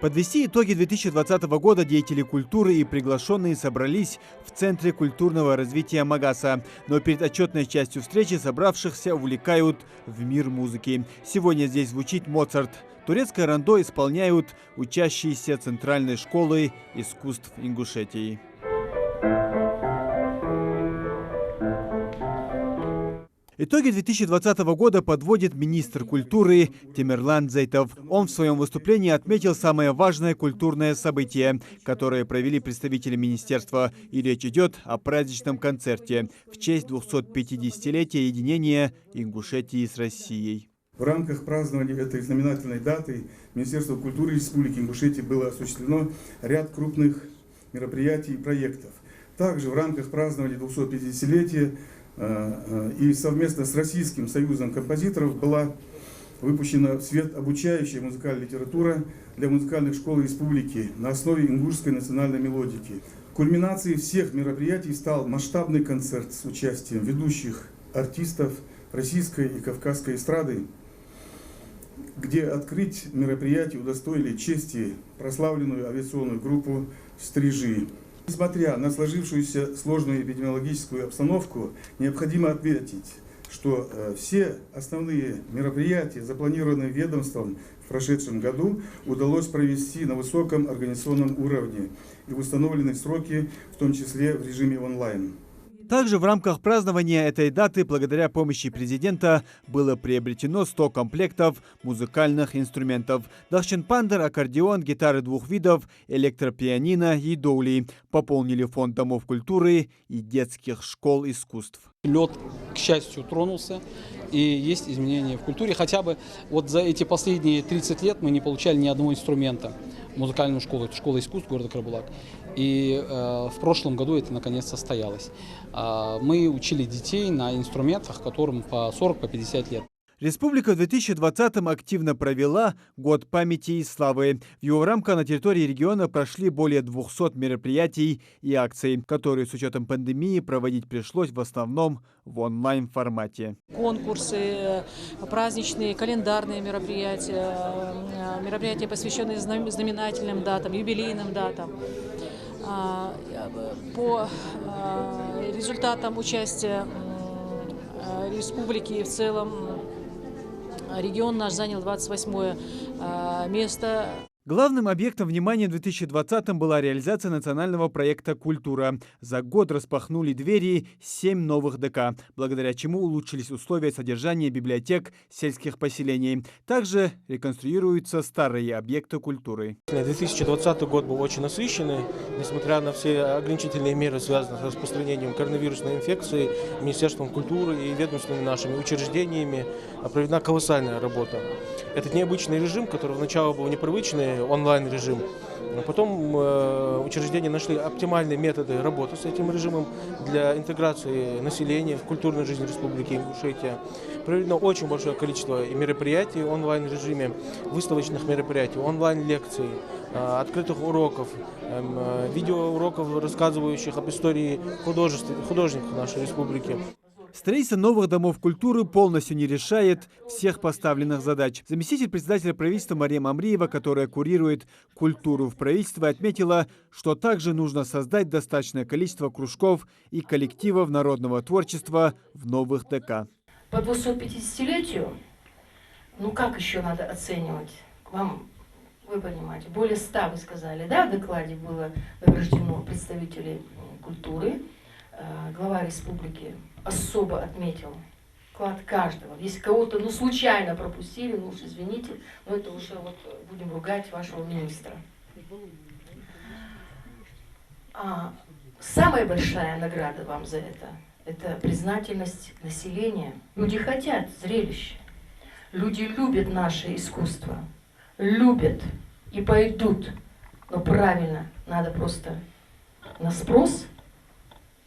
Подвести итоги 2020 года деятели культуры и приглашенные собрались в Центре культурного развития Магаса. Но перед отчетной частью встречи собравшихся увлекают в мир музыки. Сегодня здесь звучит Моцарт. Турецкое рандо исполняют учащиеся Центральной школы искусств Ингушетии. Итоги 2020 года подводит министр культуры Темирлан Зейтов. Он в своем выступлении отметил самое важное культурное событие, которое провели представители министерства. И речь идет о праздничном концерте в честь 250-летия единения Ингушетии с Россией. В рамках празднования этой знаменательной даты Министерством культуры Республики Ингушетия было осуществлено ряд крупных мероприятий и проектов. Также в рамках празднования 250-летия и совместно с Российским союзом композиторов была выпущена в свет обучающая музыкальная литература для музыкальных школ республики на основе ингушской национальной мелодики. Кульминацией всех мероприятий стал масштабный концерт с участием ведущих артистов российской и кавказской эстрады, где открыть мероприятие удостоили чести прославленную авиационную группу «Стрижи». Несмотря на сложившуюся сложную эпидемиологическую обстановку, необходимо отметить, что все основные мероприятия, запланированные ведомством в прошедшем году, удалось провести на высоком организационном уровне и в установленные сроки, в том числе в режиме онлайн. Также в рамках празднования этой даты, благодаря помощи президента, было приобретено 100 комплектов музыкальных инструментов. Дахчинпандер, аккордеон, гитары двух видов, электропианино и доули пополнили фонд домов культуры и детских школ искусств. Лед, к счастью, тронулся, и есть изменения в культуре. Хотя бы вот за эти последние 30 лет мы не получали ни одного инструмента в музыкальную школу. Это школа искусств города Карабулак. И в прошлом году это наконец состоялось. Мы учили детей на инструментах, которым по 40-50 лет. Республика в 2020-м активно провела Год памяти и славы. В его рамках на территории региона прошли более 200 мероприятий и акций, которые с учетом пандемии проводить пришлось в основном в онлайн-формате. Конкурсы, праздничные, календарные мероприятия, мероприятия, посвященные знаменательным датам, юбилейным датам. По результатам участия республики в целом регион наш занял 28 место. Главным объектом внимания в 2020-м была реализация национального проекта «Культура». За год распахнули двери 7 новых ДК, благодаря чему улучшились условия содержания библиотек сельских поселений. Также реконструируются старые объекты культуры. 2020 год был очень насыщенный, несмотря на все ограничительные меры, связанные с распространением коронавирусной инфекции. Министерством культуры и ведомственными нашими учреждениями проведена колоссальная работа. Этот необычный режим, который вначале был непривычный, онлайн-режим. Потом учреждения нашли оптимальные методы работы с этим режимом для интеграции населения в культурную жизнь Республики Ингушетия. Проведено очень большое количество мероприятий в онлайн-режиме, выставочных мероприятий, онлайн-лекций, открытых уроков, видеоуроков, рассказывающих об истории художников нашей республики. Строительство новых домов культуры полностью не решает всех поставленных задач. Заместитель председателя правительства Мария Мамриева, которая курирует культуру в правительстве, отметила, что также нужно создать достаточное количество кружков и коллективов народного творчества в новых ДК. По 250-летию, ну как еще надо оценивать? Вы понимаете, более 100, вы сказали, да, в докладе было награждено представителей культуры. Глава республики особо отметил вклад каждого. Если кого-то случайно пропустили, уж извините, но это уже будем ругать вашего министра. Самая большая награда вам за это признательность населения. Люди хотят зрелища. Люди любят наше искусство. Любят и пойдут. Но правильно, надо просто на спрос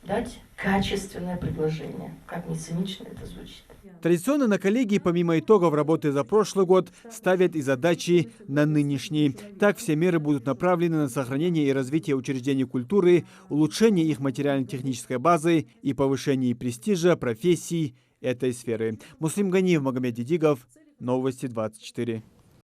дать качественное предложение. Как не цинично это звучит. Традиционно на коллегии, помимо итогов работы за прошлый год, ставят и задачи на нынешний. Так все меры будут направлены на сохранение и развитие учреждений культуры, улучшение их материально-технической базы и повышение престижа профессий этой сферы. Муслим Ганиев, Магомед Дидигов, Новости 24.